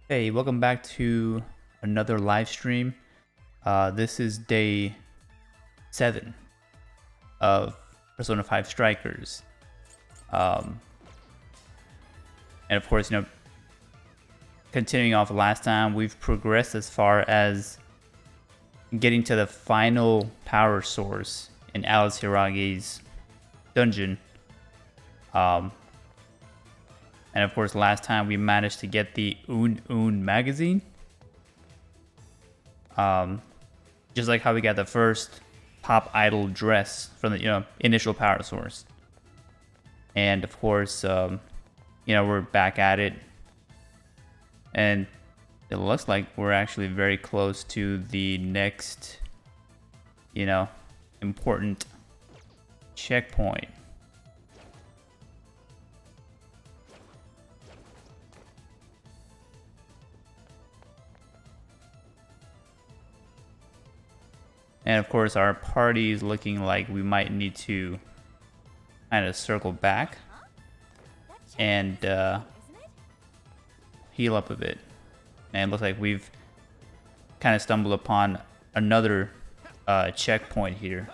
Hey, welcome back to another live stream. This is day 7 of Persona 5 Strikers. And of course, continuing off last time, we've progressed as far as getting to the final power source in Alice Hiiragi's dungeon. And of course, last time we managed to get the Un magazine. Just like how we got the first pop idol dress from the initial power source. And of course, we're back at it, and it looks like we're actually very close to the next, important checkpoint. And of course, our party is looking like we might need to kind of circle back and heal up a bit. And it looks like we've kind of stumbled upon another checkpoint here.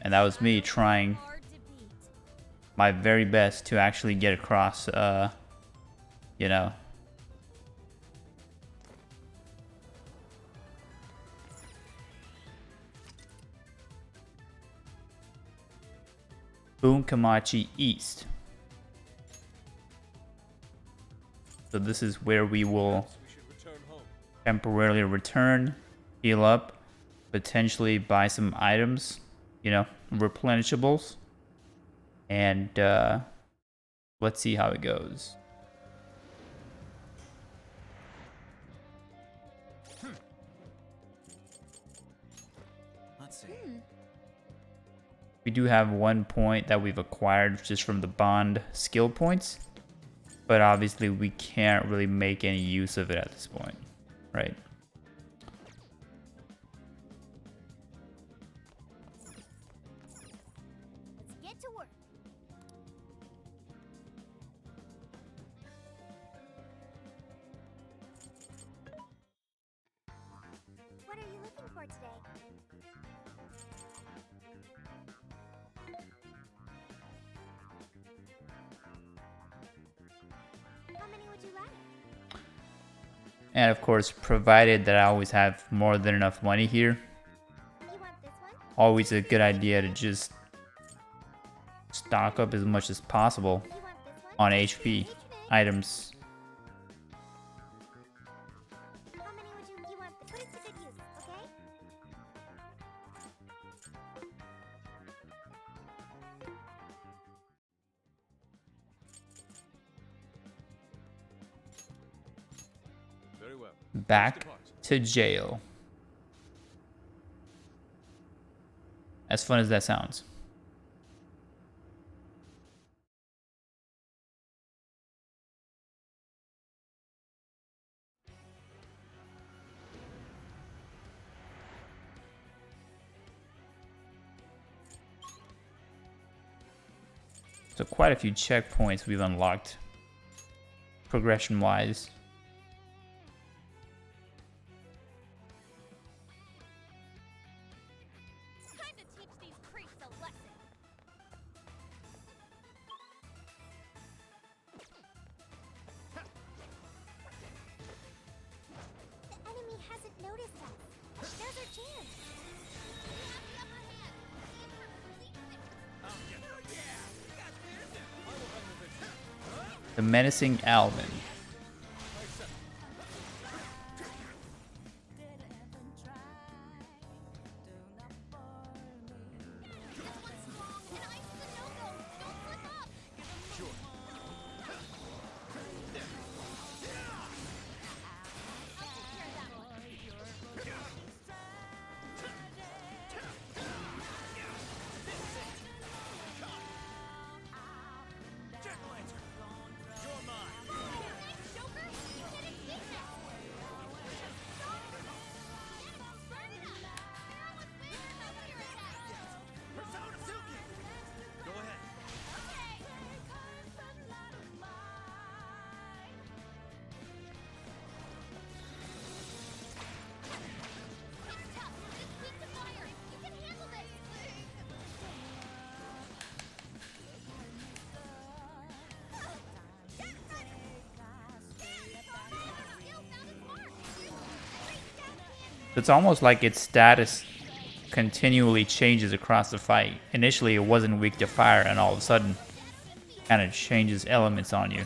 And that was me trying my very best to actually get across, Bunkamachi East. So this is where we will temporarily return, heal up, potentially buy some items, replenishables, and let's see how it goes. We do have 1 point that we've acquired just from the bond skill points, but obviously we can't really make any use of it at this point, right? Let's get to work. What are you looking for today? How many would you like? And of course, provided that I always have more than enough money here, You want this one? always a good idea to just stock up as much as possible You want this one? on HP items. How many would you want? Put it to good use, okay? Very well. Back to jail. As fun as that sounds. So quite a few checkpoints we've unlocked progression-wise. Time to teach these creeps a lesson. The enemy hasn't noticed us. There's our chance. The menacing Alvin. It's almost like its status continually changes across the fight. Initially, it wasn't weak to fire, and all of a sudden, kind of changes elements on you.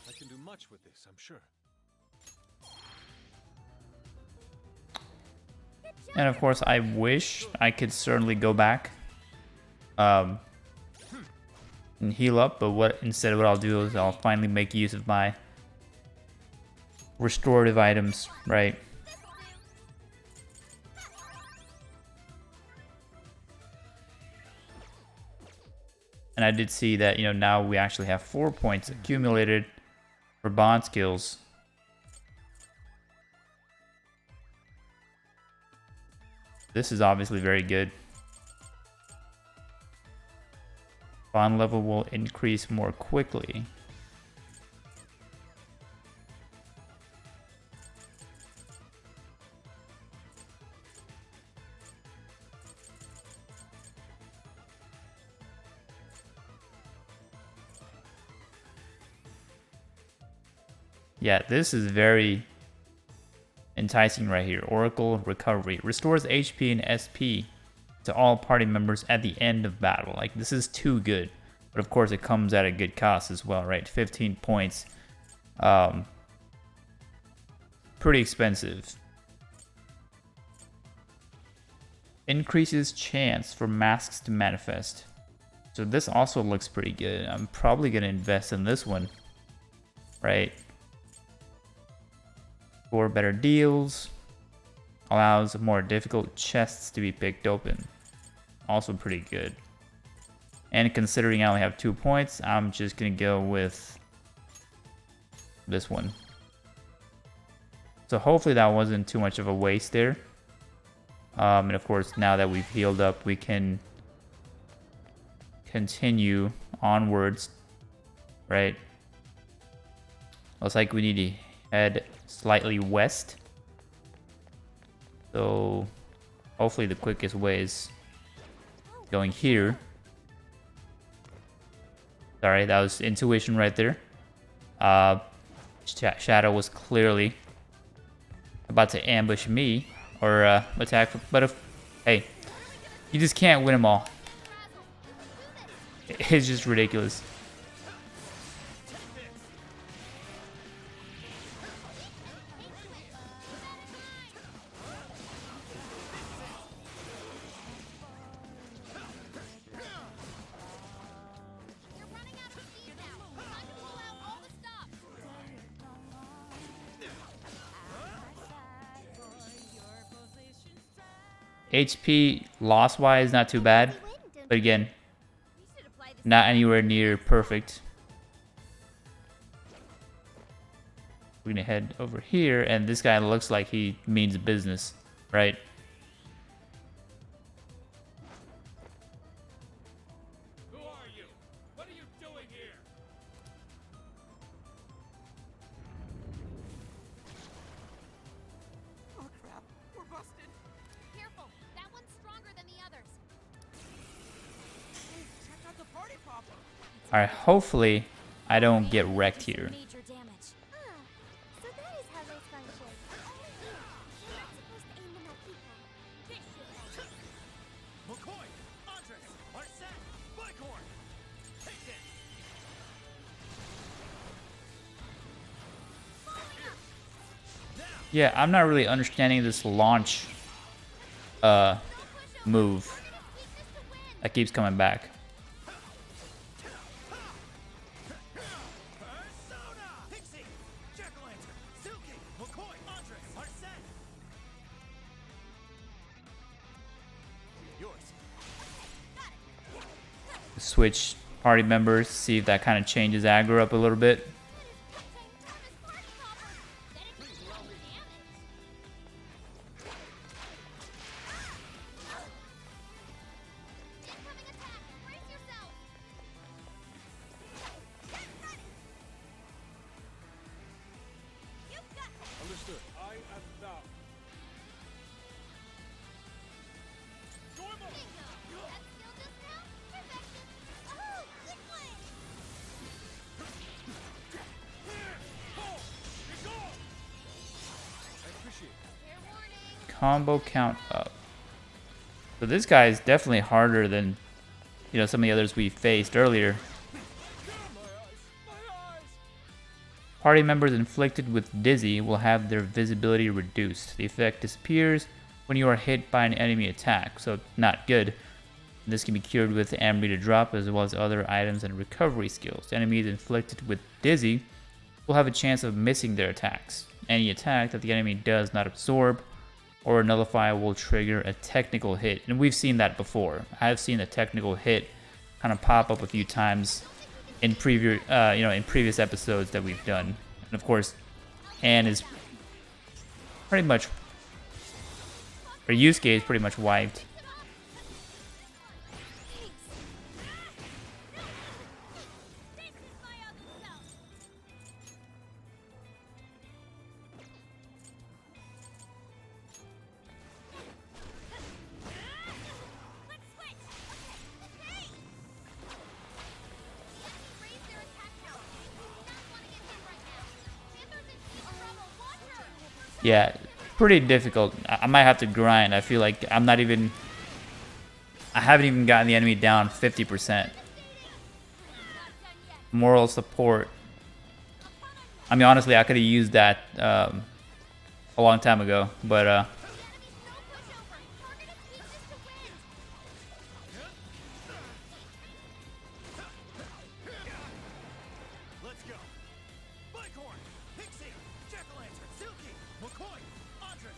I can do much with this, I'm sure. And of course, I wish I could certainly go back and heal up, but what I'll do is I'll finally make use of my restorative items, right? And I did see that, you know, now we actually have 4 points accumulated for bond skills. This is obviously very good. Bond level will increase more quickly. Yeah, this is very enticing right here. Oracle Recovery. Restores HP and SP to all party members at the end of battle. Like, this is too good. But of course, it comes at a good cost as well, right? 15 points. Pretty expensive. Increases chance for masks to manifest. So this also looks pretty good. I'm probably going to invest in this one, right? For better deals, allows more difficult chests to be picked open. Also pretty good. And considering I only have 2 points, I'm just gonna go with this one. So hopefully that wasn't too much of a waste there. And of course, now that we've healed up, we can continue onwards, right? Looks like we need to head slightly west. So hopefully the quickest way is going here. Sorry, that was intuition right there. Shadow was clearly about to ambush me or attack, but if, hey, you just can't win them all. It's just ridiculous. HP loss-wise, not too bad, but again, not anywhere near perfect. We're gonna head over here, and this guy looks like he means business, right? Who are you? What are you doing here? Oh crap, we're busted. Careful, that one's stronger than the others. Hey, check out the party popper. Alright, hopefully I don't get wrecked here. Major damage. Ah, so that is how those guns work. You're not supposed to aim them at people. McCoy, Andres, Arsene, Bighorn. Take it. Yeah, I'm not really understanding this launch move that keeps coming back. Persona! Pixie, Jack-o'-lantern, Silky, McCoy, Andres, Arsene. Yours. Switch party members, see if that kind of changes aggro up a little bit. Understood. I am thou. Normal. combo count up. So this guy is definitely harder than, you know, some of the others we faced earlier. Party members inflicted with Dizzy will have their visibility reduced. The effect disappears when you are hit by an enemy attack, so not good. This can be cured with Amrita Drop as well as other items and recovery skills. Enemies inflicted with Dizzy will have a chance of missing their attacks. Any attack that the enemy does not absorb or nullify will trigger a technical hit. And we've seen that before. I've seen a technical hit kind of pop up a few times in previous episodes that we've done. And of course, Anne is pretty much, or Yusuke is pretty much wiped. Yeah, pretty difficult. I might have to grind. I feel like I haven't even gotten the enemy down 50%. Moral support. I mean, honestly, I could have used that a long time ago, but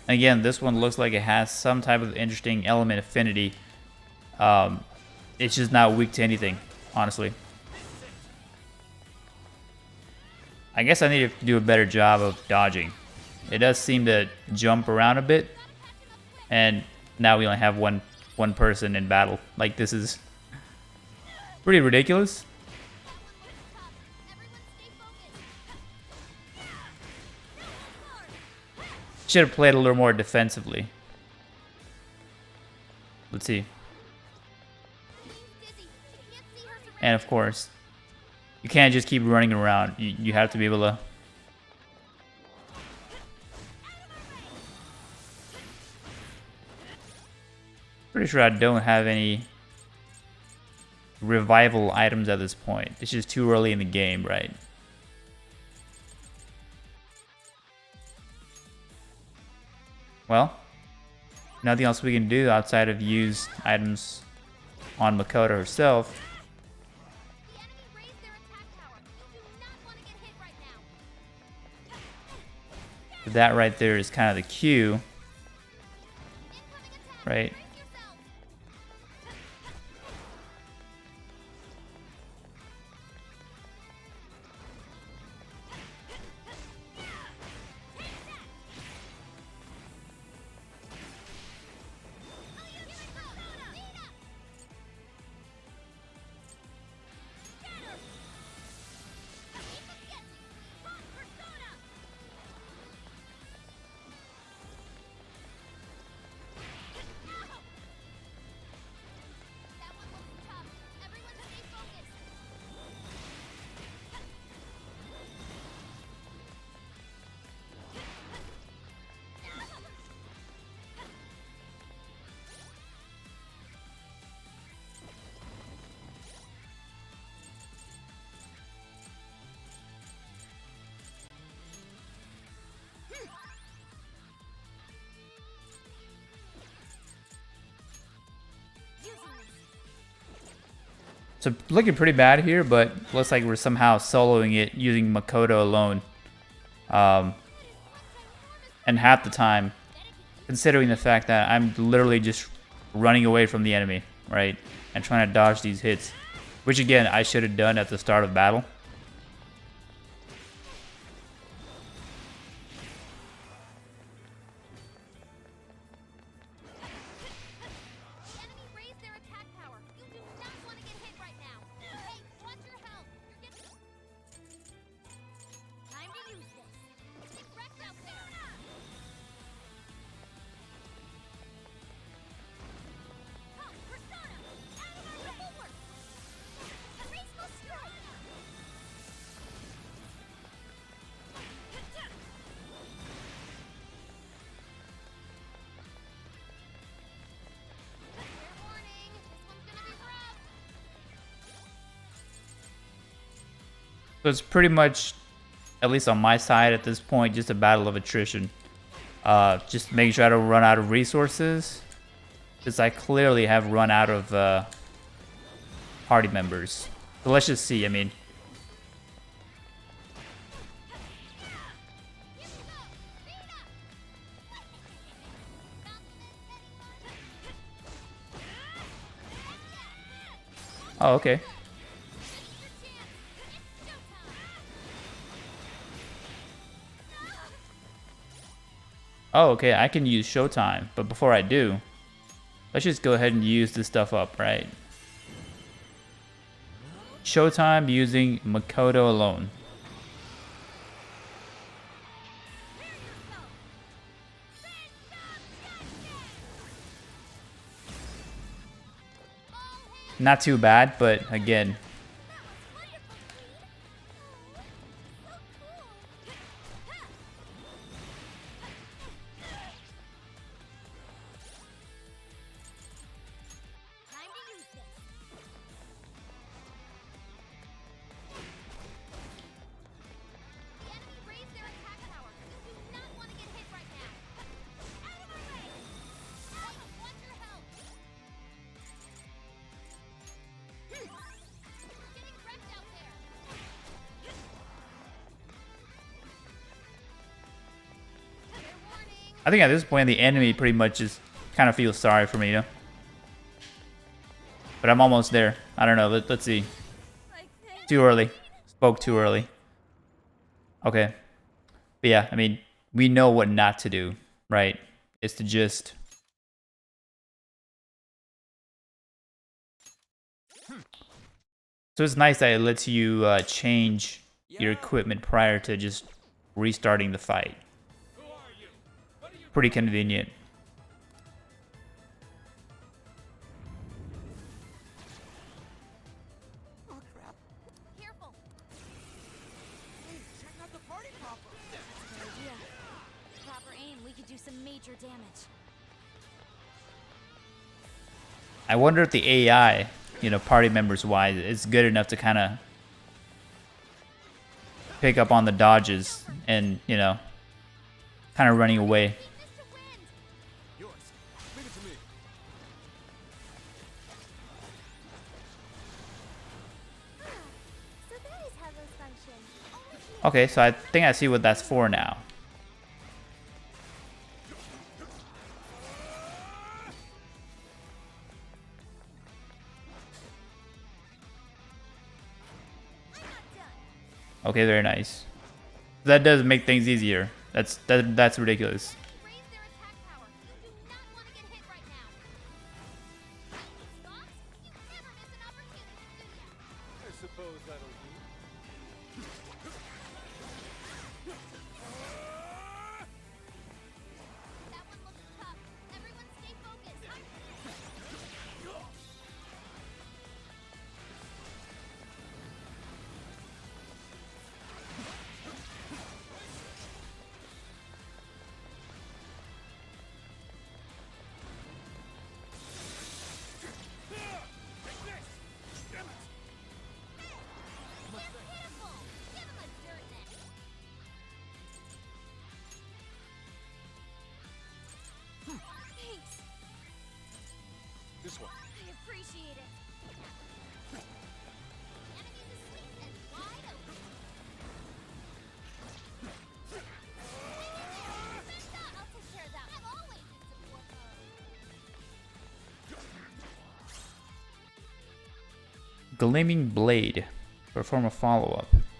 again, this one looks like it has some type of interesting element affinity. It's just not weak to anything, honestly. I guess I need to do a better job of dodging. It does seem to jump around a bit, and now we only have one person in battle. Like, this is pretty ridiculous. Should have played a little more defensively. Let's see. And of course, you can't just keep running around. You have to be able to... Pretty sure I don't have any revival items at this point. It's just too early in the game, right? Well, nothing else we can do outside of use items on Makoto herself. That right there is kind of the cue, right? So looking pretty bad here, but looks like we're somehow soloing it using Makoto alone. And half the time, considering the fact that I'm literally just running away from the enemy, right? And trying to dodge these hits. Which again, I should have done at the start of battle. So it's pretty much, at least on my side at this point, just a battle of attrition. Just making sure I don't run out of resources, because I clearly have run out of party members. So let's just see. I mean, oh, okay. Oh, okay, I can use Showtime, but before I do, let's just go ahead and use this stuff up, right? Showtime using Makoto alone. Not too bad, but again, Time to use this. The enemy raised their attack power. You do not want to get hit right now. Out of my way! I don't want your help. We're getting wrecked out there. Fair warning. I think at this point the enemy pretty much just kind of feels sorry for me, you know? But I'm almost there. I don't know. Let's see. Like this. Too early. Spoke too early. Okay. But yeah, I mean, we know what not to do, right? It's to just... So it's nice that it lets you change your equipment prior to just restarting the fight. Pretty convenient. Oh crap. Careful. Hey, check out the party popper. Good idea. Proper aim, we could do some major damage. I wonder if the AI, you know, party members wise, is good enough to kind of pick up on the dodges and, you know, kind of running away. Mr. Wind! Yours. Leave it to me. So that is how those function. Okay, so I think I see what that's for now. I'm not done. Okay, very nice. That does make things easier. That's ridiculous. Raise their attack power. You do not want to get hit right now. Fox, you never miss an opportunity, do ya? I suppose that'll do. That one looks tough. Everyone stay focused. Careful! Give him a dirt neck. Thanks. This one. I appreciate it. Enemies asleep and wide open. I'll take care of that. I'm always in support mode. Gleaming Blade. Perform a follow-up. Incoming attack.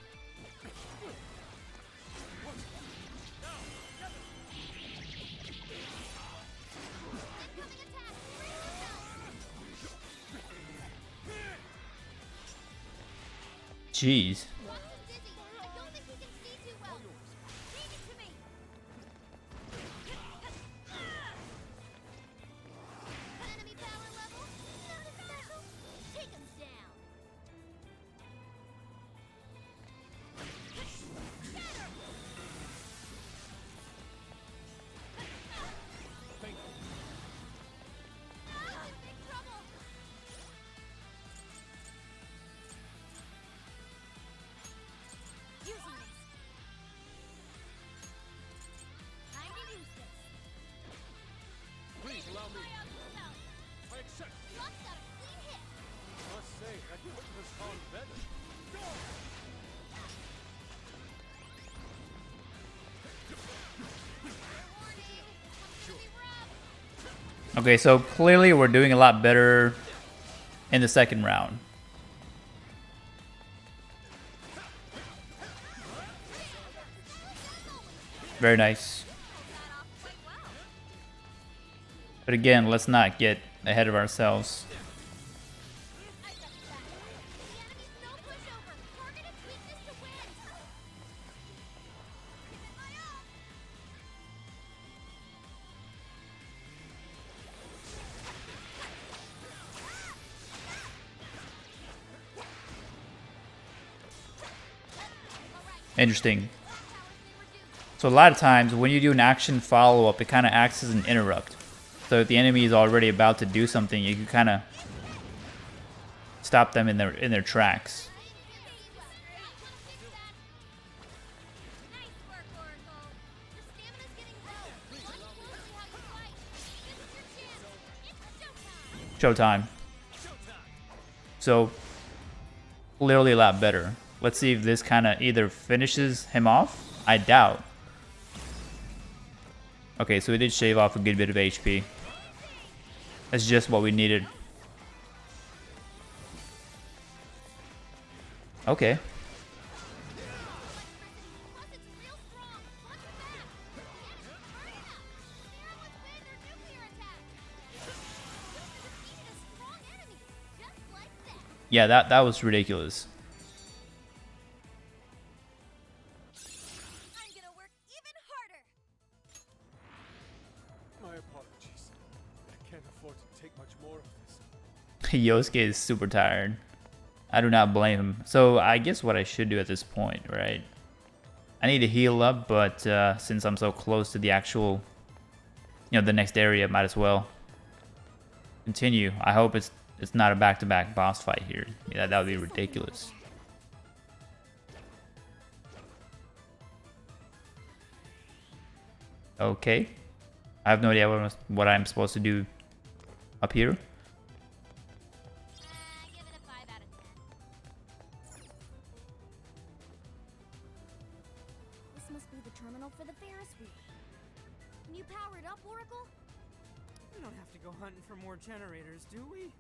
Jeez. Fox is dizzy. I don't think he can see too well. Leave it to me. Enemy power level. Not special. Take him down. Scatter. Thank you. I'm in big trouble. Okay, so clearly we're doing a lot better in the second round. Very nice. But again, let's not get ahead of ourselves. Interesting. So a lot of times when you do an action follow-up, it kind of acts as an interrupt. So if the enemy is already about to do something, you can kind of stop them in their tracks. Showtime. So clearly a lot better. Let's see if this kind of either finishes him off. I doubt. Okay, so we did shave off a good bit of HP. That's just what we needed. Okay. Yeah, that was ridiculous. I'm gonna work even harder. My apologies. I can't afford to take much more of this. Yosuke is super tired. I do not blame him. So I guess what I should do at this point, right? I need to heal up, but since I'm so close to the actual, the next area, might as well continue. I hope it's not a back-to-back boss fight here. Yeah, that would be ridiculous. Okay. I have no idea what I'm supposed to do up here. Give it a 5 out of 10. This must be the terminal for the Ferris wheel. Can you power it up, Oracle? We don't have to go hunting for more generators, do we?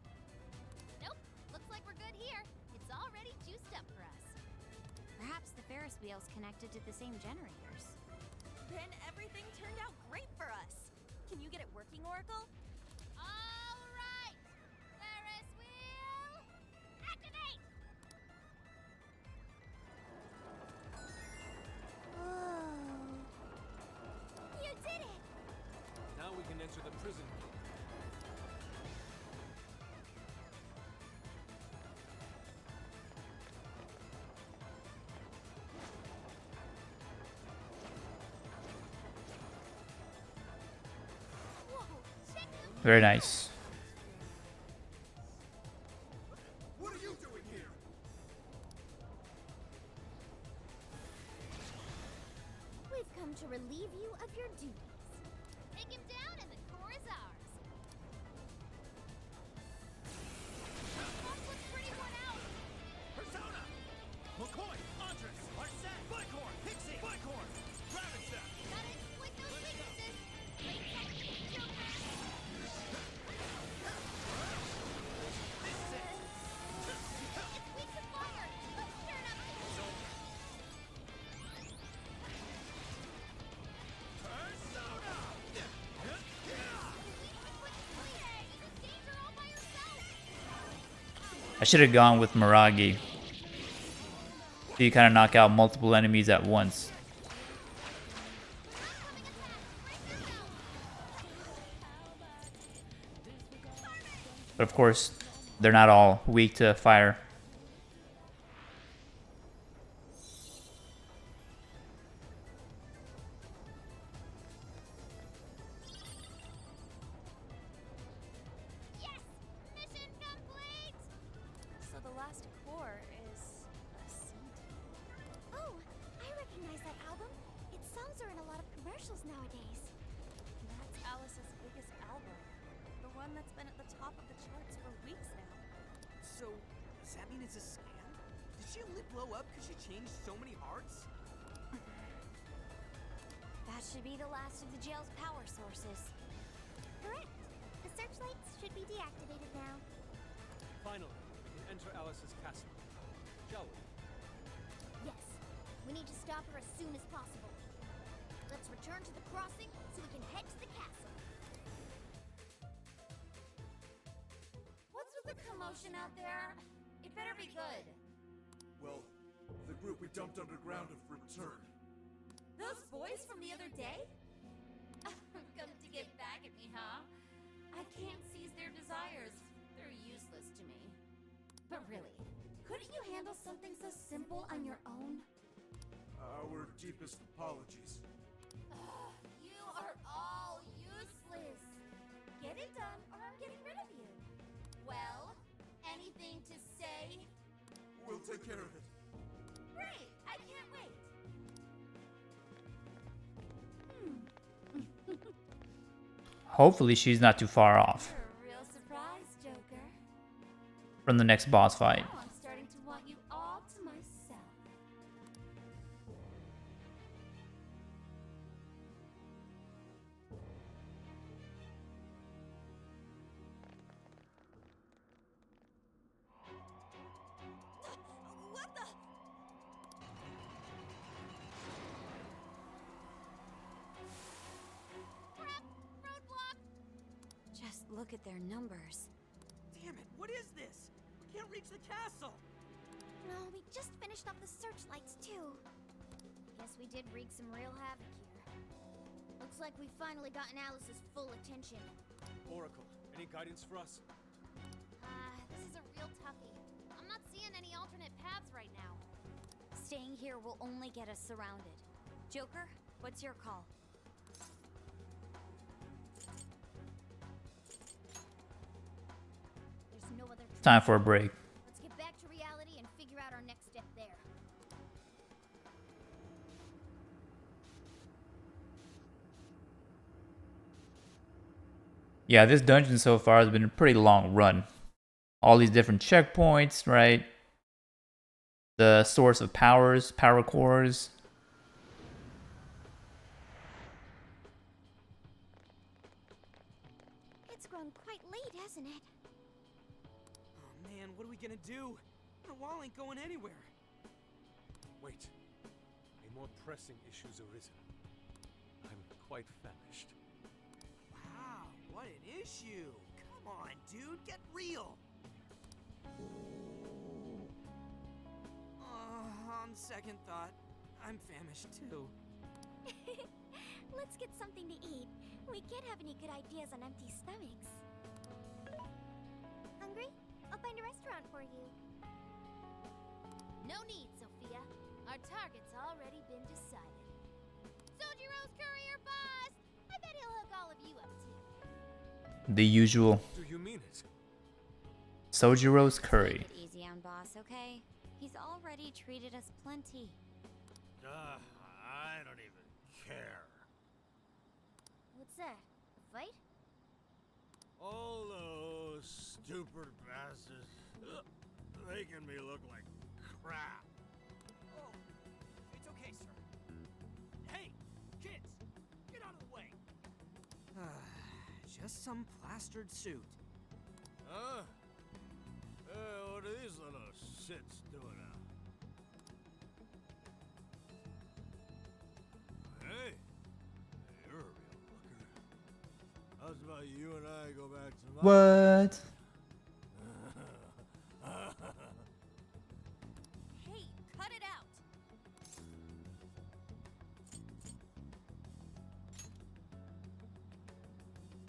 Nope. Looks like we're good here. It's already juiced up for us. Perhaps the Ferris wheel's connected to the same generators. Then everything turned out great for us. Can you get it working, Oracle? All right. Ferris wheel, activate! Whoa. You did it! Now we can enter the prison. Whoa, check them. Very nice. What are you doing here? We've come to relieve you of your duties. Take him down and the core is ours. Boss looks pretty worn out. Persona! McCoy! Andres! Arsene! Bicorn! Pixie! Bicorn! Ravage them! Gotta exploit those weaknesses. Wait till we get Joker. It's weak to fire. Let's tear it up. Persona! I should have gone with Hiiragi. So you kind of knock out multiple enemies at once. But of course, they're not all weak to fire. Yes! Mission complete! So the last core is a CD. Oh, I recognize that album. Its songs are in a lot of commercials nowadays. That's Alice's biggest album. The one that's been at the top of the charts for weeks now. So, does that mean it's a scam? Did she only blow up because she changed so many hearts? That should be the last of the jail's power sources. Correct. The searchlights should be deactivated now. Finally, we can enter Alice's castle. Shall we? Yes, we need to stop her as soon as possible. Let's return to the crossing so we can head to the castle. What's with the commotion out there? It better be good. Well, the group we dumped underground have returned. Those boys from the other day? Come to get back at me, huh? I can't seize their desires. They're useless to me. But really, couldn't you handle something so simple on your own? Our deepest apologies. You are all useless. Get it done or I'm getting rid of you. Well, anything to say? We'll take care of it. Great, I can't wait. Hopefully she's not too far off You're a real surprise, Joker. from the next boss fight. Now I'm starting to want you all to myself. What the? Crap! Roadblock! Just look at their numbers. Damn it, what is this? We can't reach the castle! No, we just finished off the searchlights too. Guess we did wreak some real havoc here. Looks like we've finally gotten Alice's full attention. Oracle, any guidance for us? This is a real toughie. I'm not seeing any alternate paths right now. Staying here will only get us surrounded. Joker, what's your call? There's no other Time for a break. Let's get back to reality and figure out our next step there. Yeah, this dungeon so far has been a pretty long run. All these different checkpoints, right? The source of powers, power cores. It's grown quite late, hasn't it? Oh man, what are we gonna do? The wall ain't going anywhere. Wait. A more pressing issue's arisen. I'm quite famished. Wow, what an issue! Come on, dude, get real! On second thought, I'm famished too. Let's get something to eat. We can't have any good ideas on empty stomachs. Hungry? I'll find a restaurant for you. No need, Sophia. Our target's already been decided. Sojiro's courier boss! I bet he'll hook all of you up too. The usual Do you mean it? Sojiro's curry. Take it easy on boss, okay? He's already treated us plenty. I don't even care. What's that? A fight? All those stupid bastards making me look like crap. Oh, it's okay, sir. Hey, kids, get out of the way! Just some plastered suit. Huh? What are these little shits doing out? Hey, you're a real looker. How's about you and I go back to my... What? Hey, cut it out!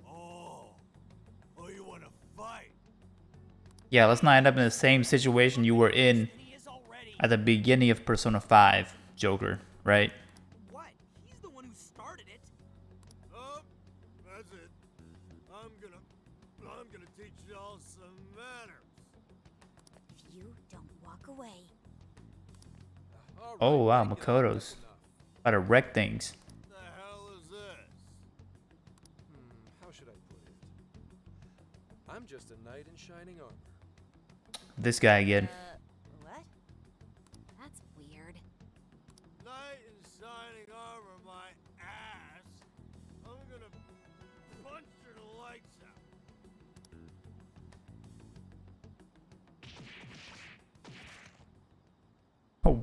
Oh, you want to fight? Yeah, let's not end up in the same situation you were in He is already. at the beginning of Persona 5, Joker, right? What? He's the one who started it. Oh, that's it. I'm gonna teach y'all some manners. If you don't walk away. Oh wow, Makoto's about to wreck things. What the hell is this? How should I put it? I'm just a knight in shining armor. This guy again. What? That's weird. Knight in shining armor, my ass. I'm gonna punch your lights out.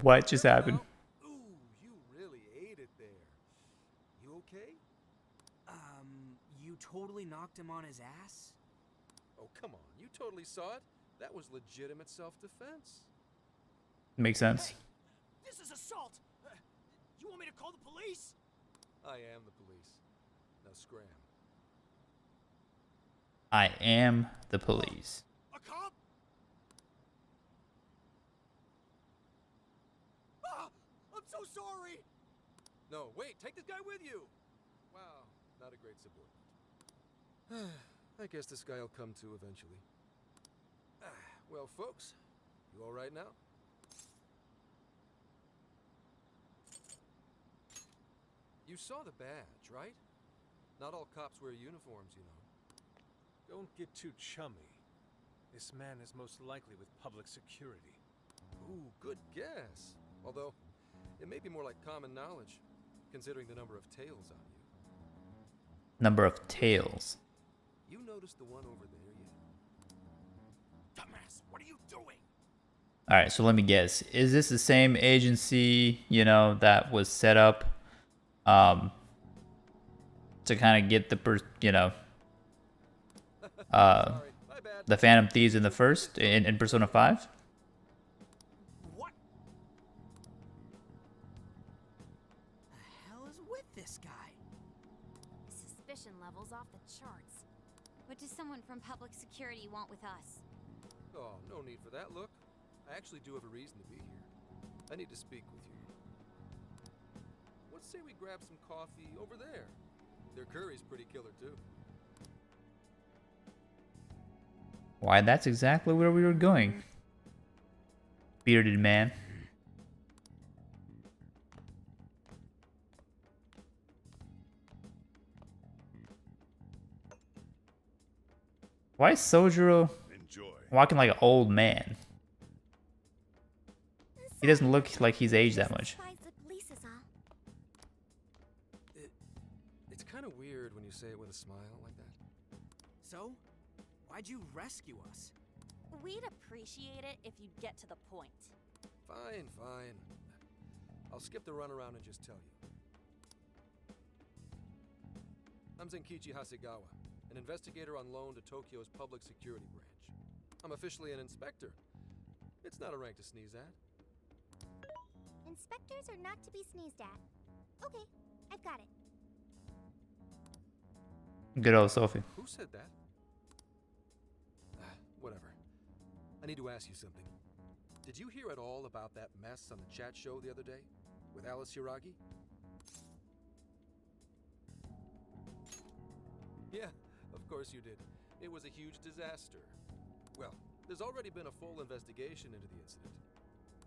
What just happened? Ooh, you really ate it there. You okay? You totally knocked him on his ass? Oh, come on. You totally saw it. That was legitimate self-defense. Makes sense. Hey, this is assault! You want me to call the police? I am the police. Now scram. I am the police. A cop? Ah! I'm so sorry! No, wait. Take this guy with you. Wow, not a great subordinate. I guess this guy will come to eventually. Well, folks, you all right now? You saw the badge, right? Not all cops wear uniforms, you know. Don't get too chummy. This man is most likely with public security. Ooh, good guess. Although, it may be more like common knowledge, considering the number of tails on you. Number of tails. You noticed the one over there yet? Dumbass, what are you doing? All right, so let me guess. Is this the same agency, you know, that was set up to kind of get the Sorry, my bad. the Phantom Thieves in the first in Persona 5? What? The hell is with this guy? Suspicion levels off the charts. What does someone from public security want with us? Oh, no need for that. Look, I actually do have a reason to be here. I need to speak with you. Let's say we grab some coffee over there. Their curry's pretty killer, too. Why, that's exactly where we were going. Bearded man. Why is Sojiro walking like an old man? He doesn't look like he's aged that much. The police is all. It's kind of weird when you say it with a smile like that. So, why'd you rescue us? We'd appreciate it if you'd get to the point. Fine, fine. I'll skip the runaround and just tell you. I'm Zenkichi Hasegawa, an investigator on loan to Tokyo's public security branch. I'm officially an inspector. It's not a rank to sneeze at. Inspectors are not to be sneezed at. Okay, I've got it. Good old Sophie. Who said that? Whatever. I need to ask you something. Did you hear at all about that mess on the chat show the other day? With Alice Hiiragi? Yeah, of course you did. It was a huge disaster. Well, there's already been a full investigation into the incident.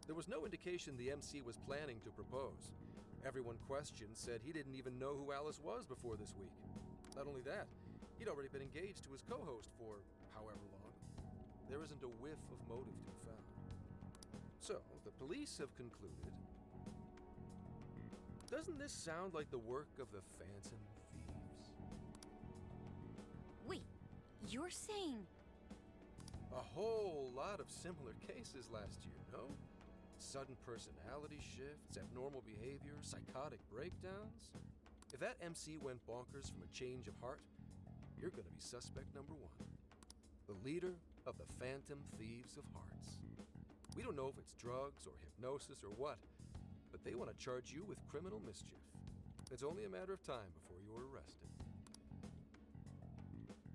There was no indication the MC was planning to propose. Everyone questioned said he didn't even know who Alice was before this week. Not only that, he'd already been engaged to his co-host for however long. There isn't a whiff of motive to be found. So, the police have concluded. Doesn't this sound like the work of the Phantom Thieves? Wait, you're saying... A whole lot of similar cases last year, no? Sudden personality shifts, abnormal behavior, psychotic breakdowns. If that MC went bonkers from a change of heart, you're gonna be suspect number one. The leader of the Phantom Thieves of Hearts. We don't know if it's drugs or hypnosis or what, but they want to charge you with criminal mischief. It's only a matter of time before you're arrested.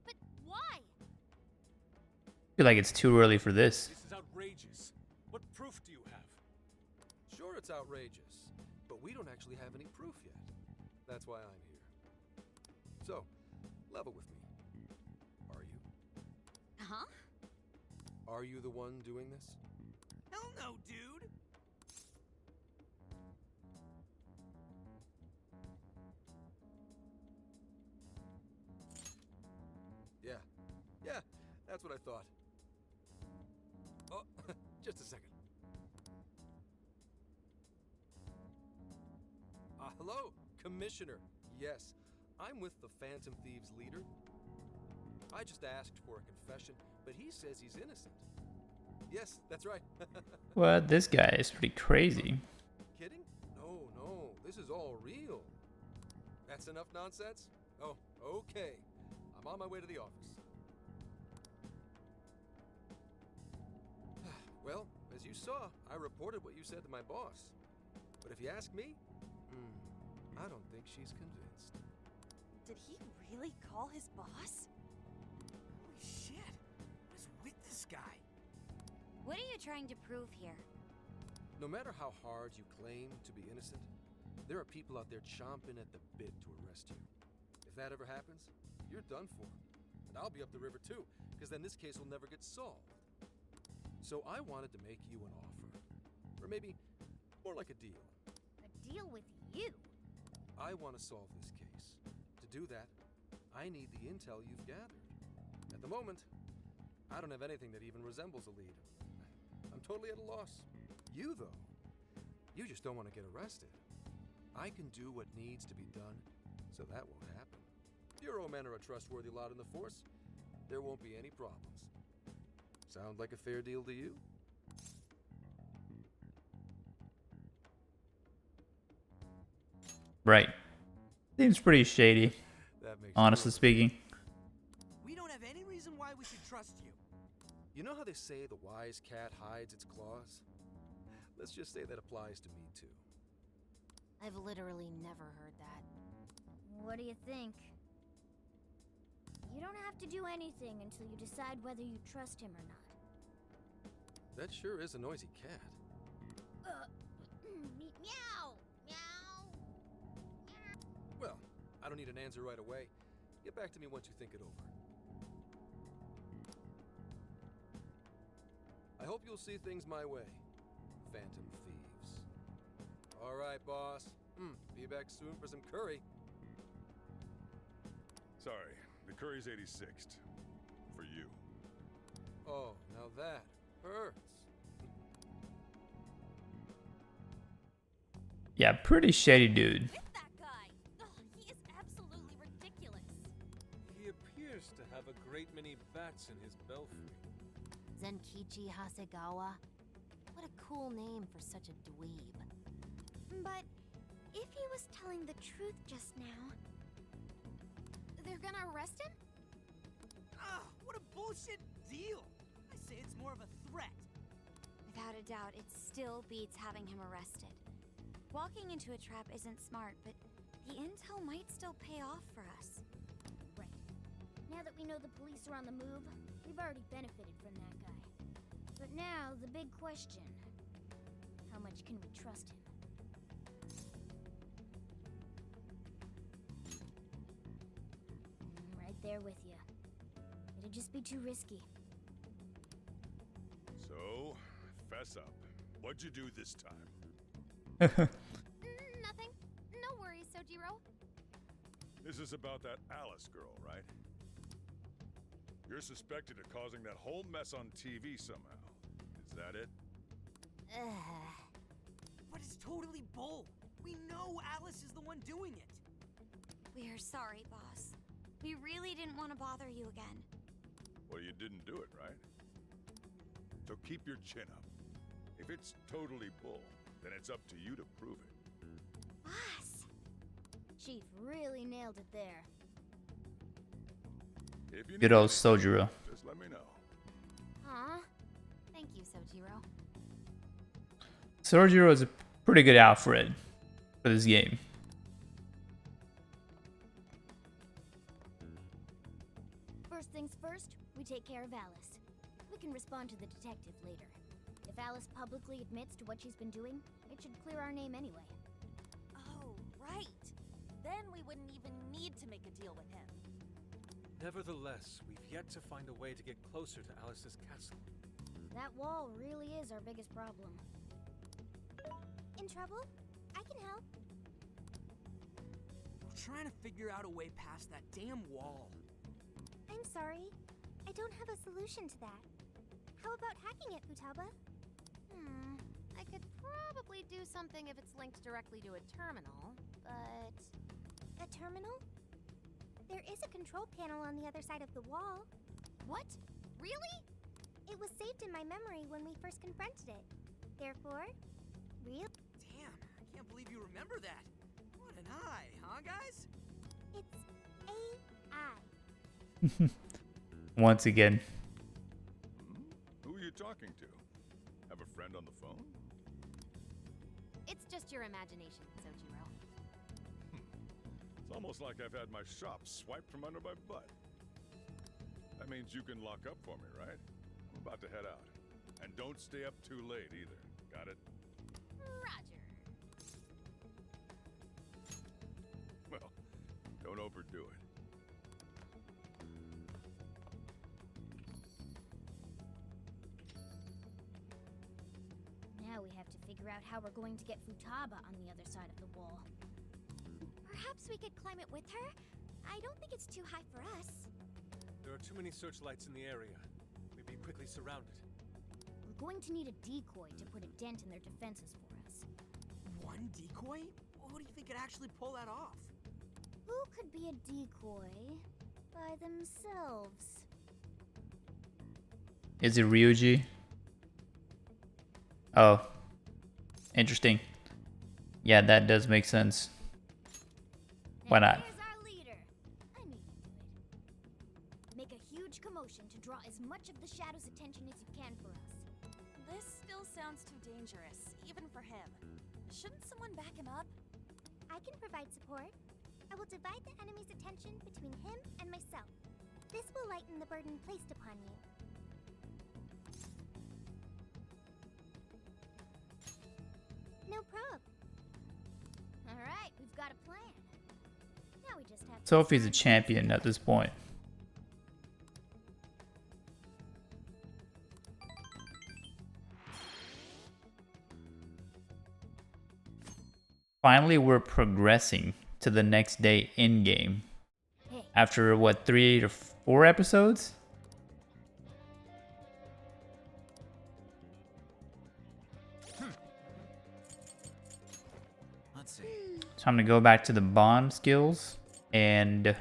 But why? I feel like it's too early for this. This is outrageous. What proof do you have? Sure, it's outrageous, but we don't actually have any proof yet. That's why I'm here. So, level with me. Are you? Huh? Are you the one doing this? Hell no, dude! Yeah, that's what I thought. Oh, just a second. Hello, Commissioner. Yes, I'm with the Phantom Thieves leader. I just asked for a confession, but he says he's innocent. Yes, that's right. Well, this guy is pretty crazy. Kidding? No, no, this is all real. That's enough nonsense? Oh, okay. I'm on my way to the office. Well, as you saw, I reported what you said to my boss. But if you ask me, I don't think she's convinced. Did he really call his boss? Holy shit! What is with this guy? What are you trying to prove here? No matter how hard you claim to be innocent, there are people out there chomping at the bit to arrest you. If that ever happens, you're done for. And I'll be up the river too, because then this case will never get solved. So I wanted to make you an offer. Or maybe more like a deal. A deal with you? I want to solve this case. To do that, I need the intel you've gathered. At the moment, I don't have anything that even resembles a lead. I'm totally at a loss. You, though, you just don't want to get arrested. I can do what needs to be done, so that won't happen. Bureau men are a trustworthy lot in the force. There won't be any problems. Sound like a fair deal to you? Right. Seems pretty shady, That makes honestly two of us. speaking. We don't have any reason why we should trust you. You know how they say the wise cat hides its claws? Let's just say that applies to me, too. I've literally never heard that. What do you think? You don't have to do anything until you decide whether you trust him or not. That sure is a noisy cat. Meow! Meow! Well, I don't need an answer right away. Get back to me once you think it over. I hope you'll see things my way, Phantom Thieves. All right, boss. Be back soon for some curry. Sorry, the curry's 86th. For you. Oh, now that hurts. Yeah, pretty shady dude. With that guy! Ugh, he is absolutely ridiculous. He appears to have a great many bats in his belfry. Zenkichi Hasegawa? What a cool name for such a dweeb. But if he was telling the truth just now, they're gonna arrest him? Ah, what a bullshit deal! I say it's more of a threat. Without a doubt, it still beats having him arrested. Walking into a trap isn't smart, but the intel might still pay off for us. Right. Now that we know the police are on the move, we've already benefited from that guy. But now, the big question. How much can we trust him? I'm right there with you. It'd just be too risky. So, fess up. What'd you do this time? Nothing. No worries, Sojiro. This is about that Alice girl, right? You're suspected of causing that whole mess on TV somehow. Is that it? But it's totally bull. We know Alice is the one doing it. We're sorry, boss. We really didn't want to bother you again. Well, you didn't do it, right? So keep your chin up. If it's totally bull, then it's up to you to prove it. Boss! Chief really nailed it there. If you Good need old anything, Sojiro. just let me know. Huh? Thank you, Sojiro. Sojiro is a pretty good Alfred for this game. First things first, we take care of Alice. We can respond to the detective later. If Alice publicly admits to what she's been doing, it should clear our name anyway. Oh, right. Then we wouldn't even need to make a deal with him. Nevertheless, we've yet to find a way to get closer to Alice's castle. That wall really is our biggest problem. In trouble? I can help. We're trying to figure out a way past that damn wall. I'm sorry. I don't have a solution to that. How about hacking it, Futaba? I could probably do something if it's linked directly to a terminal, but... A terminal? There is a control panel on the other side of the wall. What? Really? It was saved in my memory when we first confronted it. Therefore, real. Damn, I can't believe you remember that. What an eye, huh, guys? It's AI. Once again. Who are you talking to? Have a friend on the phone? It's just your imagination, Sojiro. It's almost like I've had my shop swiped from under my butt. That means you can lock up for me, right? I'm about to head out. And don't stay up too late either. Got it? Roger. Well, don't overdo it. Now we have to figure out how we're going to get Futaba on the other side of the wall. Perhaps we could climb it with her? I don't think it's too high for us. There are too many searchlights in the area. We'd be quickly surrounded. We're going to need a decoy to put a dent in their defenses for us. One decoy? Who do you think could actually pull that off? Who could be a decoy by themselves? Is it Ryuji? Oh. Interesting. Yeah, that does make sense. Why not? There's our leader. I knew you'd do it. Make a huge commotion to draw as much of the shadow's attention as you can for us. This still sounds too dangerous, even for him. Shouldn't someone back him up? I can provide support. I will divide the enemy's attention between him and myself. This will lighten the burden placed upon you. No prob. Alright, we've got a plan. Now we just have to Sophie's a decide- champion at this point. Finally, we're progressing to the next day in game. Hey, After what, 3 or 4 episodes? Let's see. Time to go back to the bomb skills and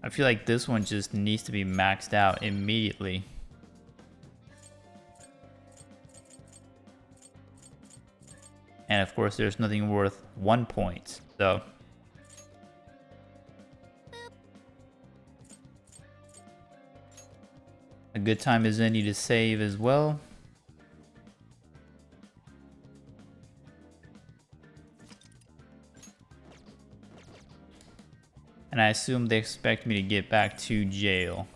I feel like this one just needs to be maxed out immediately. And of course, there's nothing worth 1 point, so. A good time is any to save as well. And I assume they expect me to get back to jail,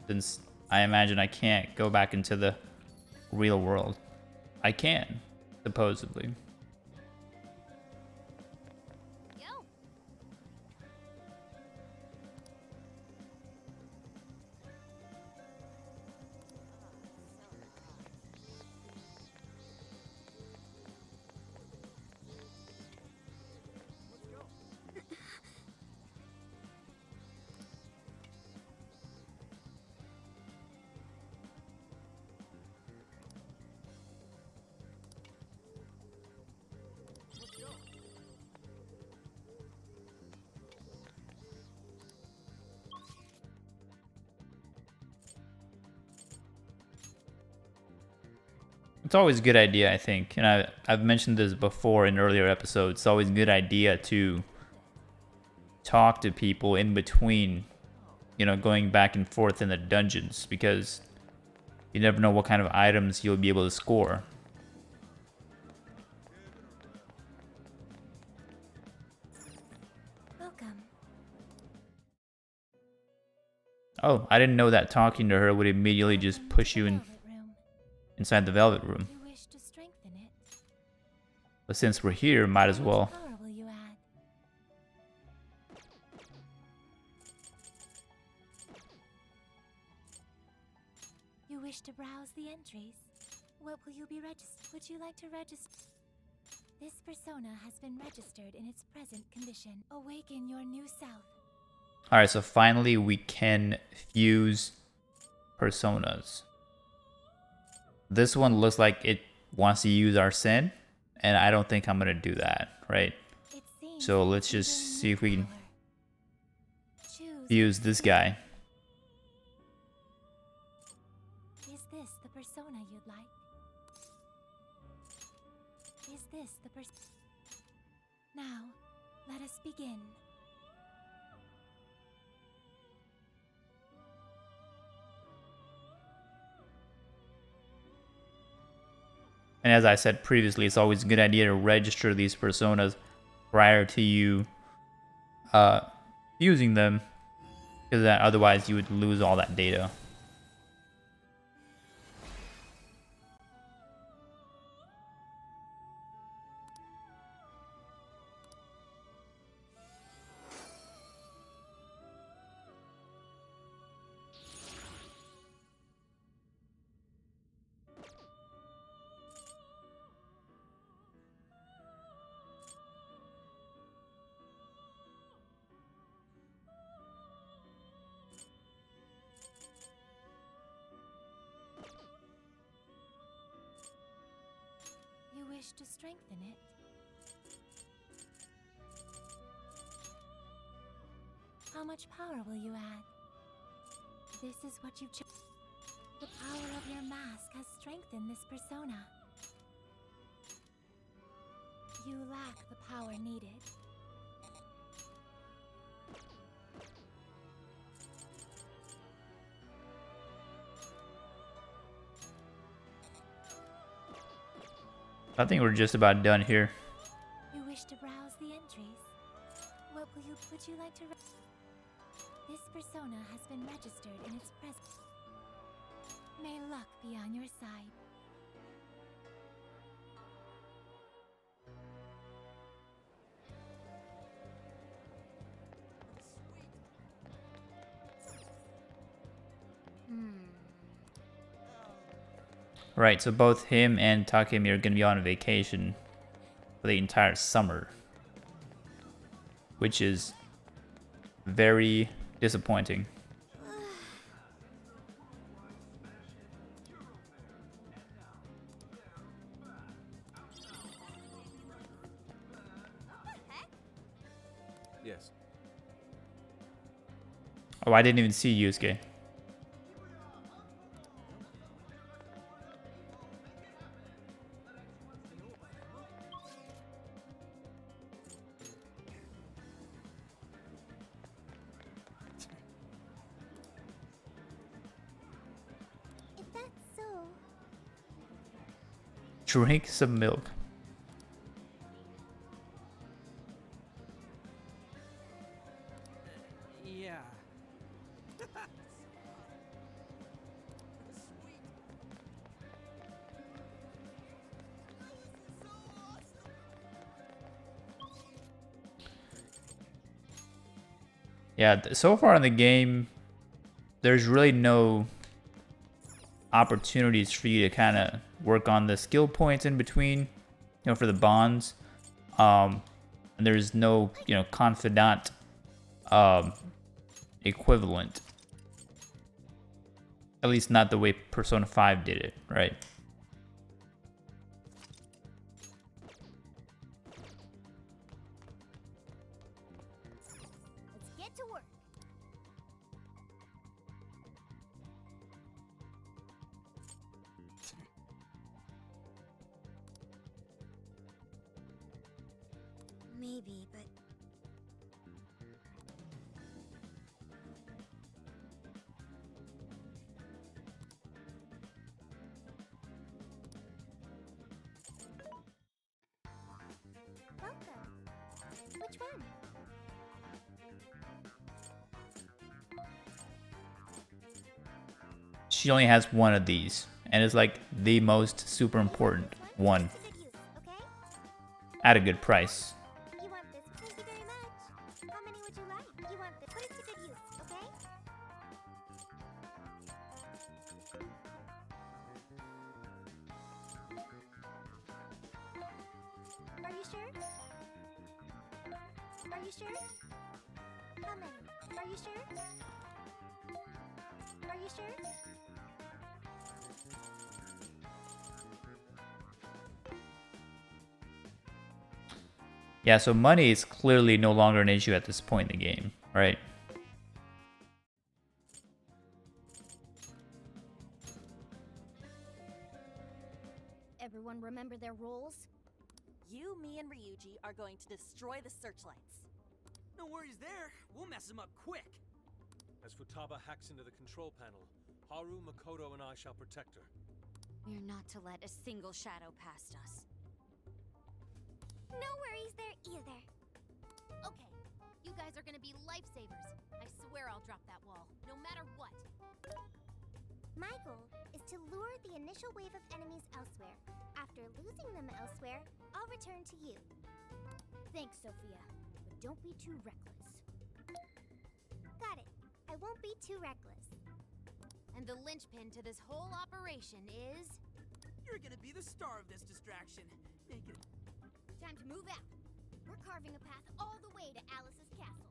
since I imagine I can't go back into the real world. I can, supposedly. go. It's always a good idea, I think, and I've mentioned this before in earlier episodes. It's always a good idea to talk to people in between, you know, going back and forth in the dungeons, because you never know what kind of items you'll be able to score. Welcome. Oh, I didn't know that talking to her would immediately just push you in inside the velvet room. You wish to strengthen it? But since we're here, might as well. Power will you add? You wish to browse the entries? What will you be registered? Would you like to register? This persona has been registered in its present condition. Awaken your new self. Alright, so finally we can fuse personas. This one looks like it wants to use Arsene, and I don't think I'm gonna do that, right? It seems So let's you just will see if we can power. Choose use this guy. Is this the persona you'd like? Is this the Now, let us begin. And as I said previously, it's always a good idea to register these personas prior to you using them, because otherwise you would lose all that data. You wish to strengthen it? How much power will you add? This is what you chose. The power of your mask has strengthened this persona. You lack the power needed. I think we're just about done here. You wish to browse the entries? Would you like to This persona has been registered in its presence. May luck be on your side. Right, so both him and Takemi are gonna be on vacation for the entire summer, which is very disappointing. Yes. Oh, I didn't even see Yusuke. If that's so, Drink some milk. Yeah. Yeah, so far in the game, there's really no opportunities for you to kind of work on the skill points in between, you know, for the bonds. And there's no, you know, confidant equivalent. At least not the way Persona 5 did it, right? let's get to work. Maybe, but welcome. Which one? She only has one of these, and it's like the most super important one Put it to good use, okay? at a good price. You want this? Thank you very much. How many would you like? You want this? Put it to good use, okay? Are you sure? Are you sure? How many? Are you sure? Are you sure? Yeah, so money is clearly no longer an issue at this point in the game, right? Everyone remember their roles? You, me, and Ryuji are going to destroy the searchlights. No worries there. We'll mess him up quick. As Futaba hacks into the control panel, Haru, Makoto, and I shall protect her. We're not to let a single shadow past us. No worries there either. Okay, you guys are gonna be lifesavers. I swear I'll drop that wall, no matter what. My goal is to lure the initial wave of enemies elsewhere. After losing them elsewhere, I'll return to you. Thanks, Sophia, but don't be too reckless. Got it. I won't be too reckless. And the linchpin to this whole operation is... You're gonna be the star of this distraction. Make it. Time to move out. We're carving a path all the way to Alice's castle.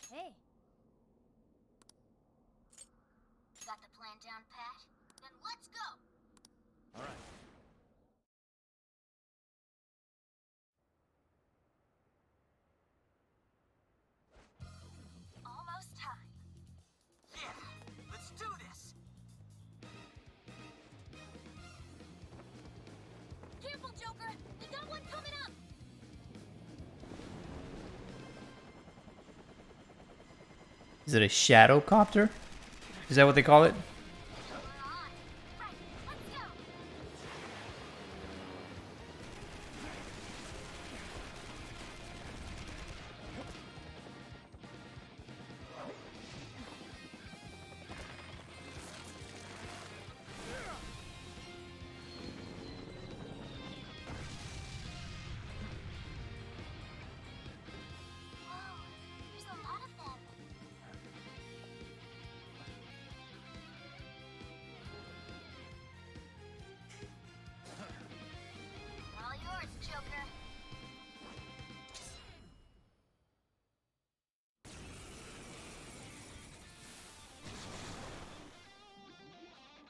Hey. Got the plan down pat? Then let's go! All right. Almost time. Yeah, let's do this. Careful, Joker! We got one coming up! Is it a shadow copter? Is that what they call it? There's a lot of them. All yours, Joker.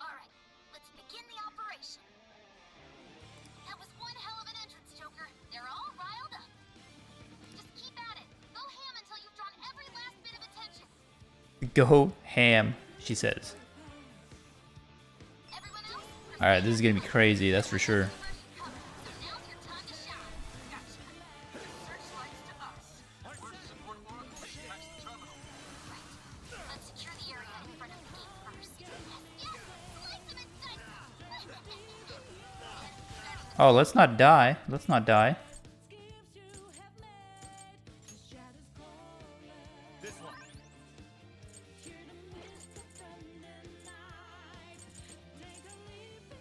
All right, let's begin the operation. That was one hell of an entrance, Joker. They're all riled up. Just keep at it. Go ham until you've drawn every last bit of attention. Go ham, she says. Everyone else, Alright, this is gonna be crazy, that's for sure. so now's your time to shine. Searchlights to us. We're to support Oracle as she hacks the terminal. Let's secure the area in front of the gate first. Yes! Slice them and dice them! Oh, let's not die. Let's not die. This one.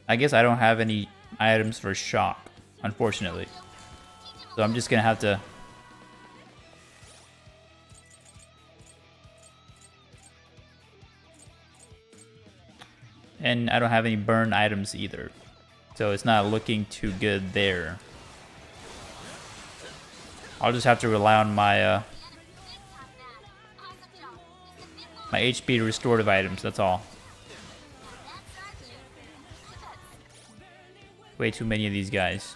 I guess I don't have any items for shock, unfortunately. So I'm just gonna have to... And I don't have any burn items either. So it's not looking too good there. I'll just have to rely on my my HP restorative items, that's all. Way too many of these guys.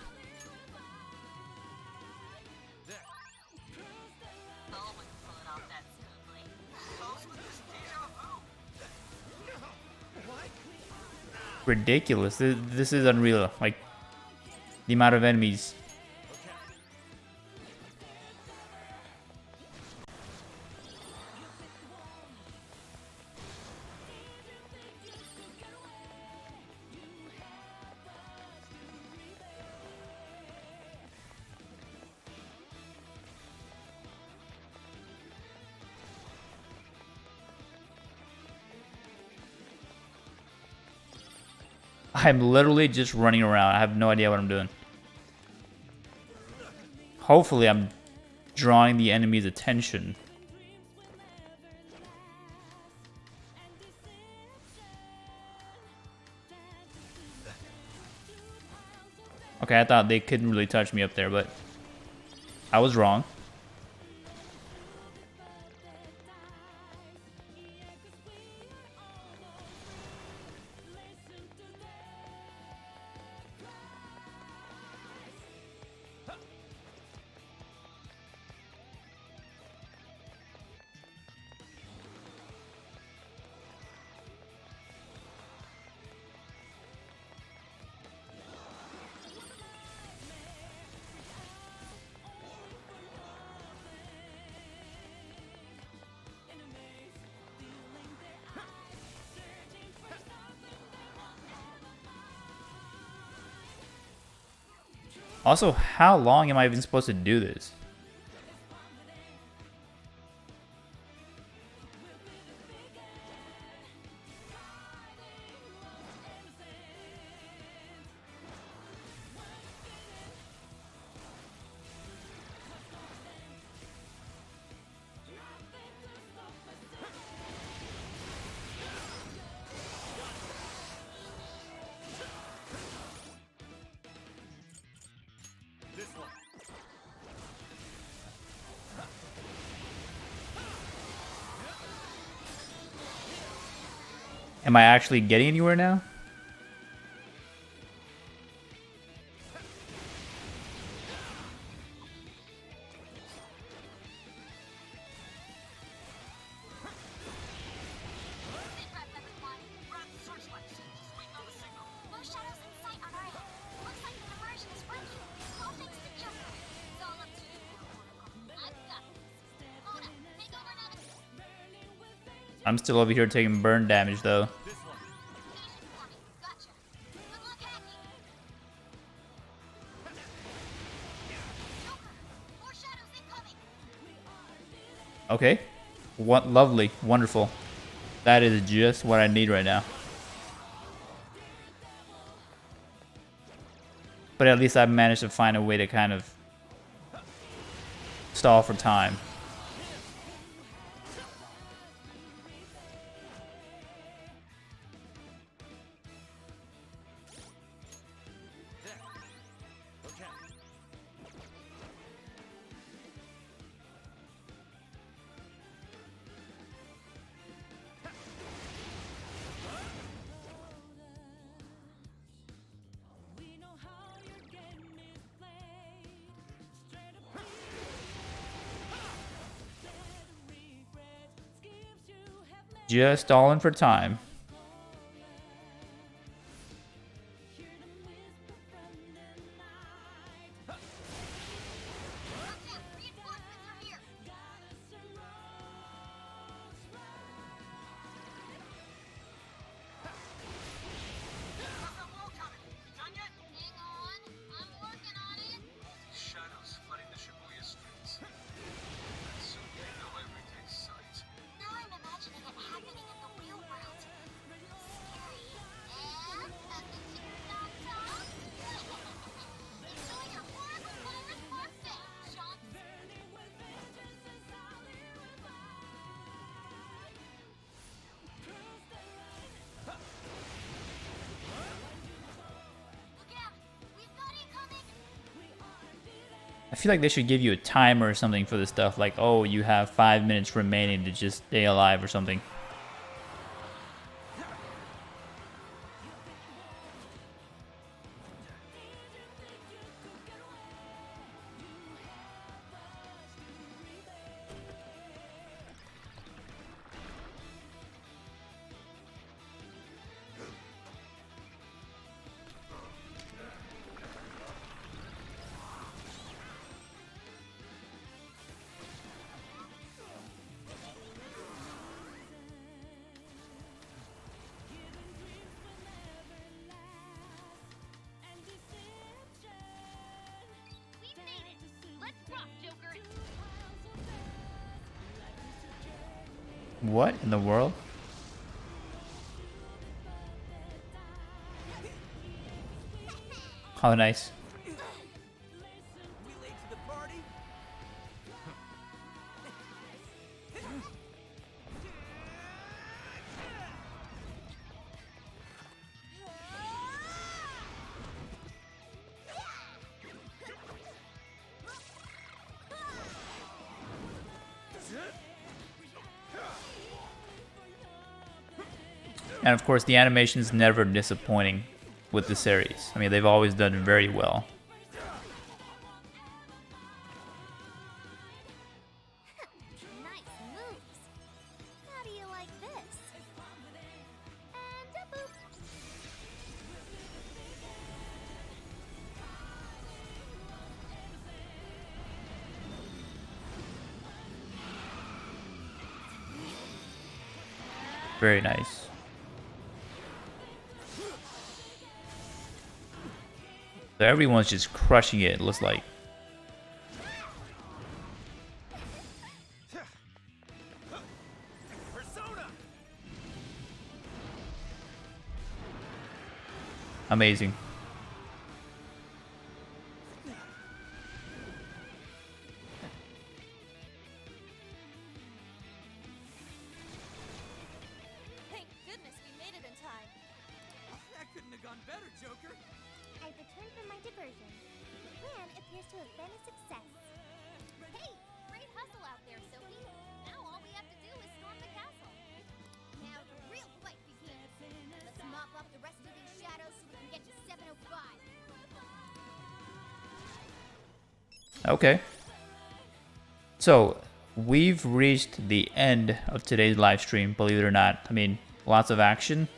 Ridiculous. This is unreal. Like, the amount of enemies. I'm literally just running around. I have no idea what I'm doing. Hopefully I'm drawing the enemy's attention. Okay, I thought they couldn't really touch me up there, but I was wrong. Also, how long am I even supposed to do this? Am I actually getting anywhere now? I'm still over here taking burn damage though. Okay. What lovely, wonderful. That is just what I need right now. But at least I've managed to find a way to kind of stall for time. Just stalling for time. I feel like they should give you a timer or something for this stuff, like, oh, you have 5 minutes remaining to just stay alive or something. What in the world? Oh, nice. And of course, the animation is never disappointing with the series. I mean, they've always done very well. Nice moves. How do you like this? And a boop. Very nice. So everyone's just crushing it, it looks like. Amazing. Thank goodness we made it in time. That couldn't have gone better, Joker. I've returned from my diversion. The plan appears to have been a success. Hey, great hustle out there, Sophie. Now all we have to do is storm the castle. Now the real fight begins. Let's mop up the rest of these shadows so we can get to 705. Okay. So, we've reached the end of today's live stream, believe it or not. I mean, lots of action.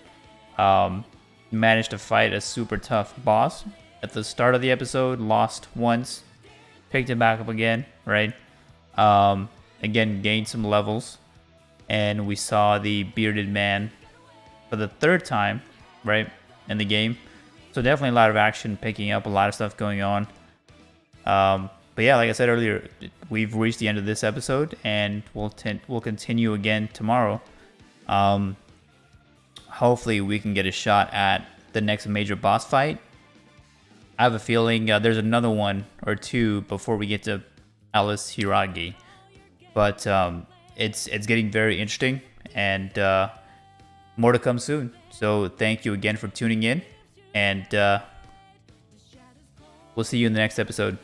Managed to fight a super tough boss at the start of the episode, lost once, picked it back up again, right? Again, gained some levels, and we saw the bearded man for the third time, right, in the game. So definitely a lot of action picking up, a lot of stuff going on. But yeah, like I said earlier, we've reached the end of this episode, and we'll continue again tomorrow. Hopefully we can get a shot at the next major boss fight. I have a feeling there's another one or two before we get to Alice Hiiragi. But it's getting very interesting, and more to come soon. So thank you again for tuning in, and we'll see you in the next episode.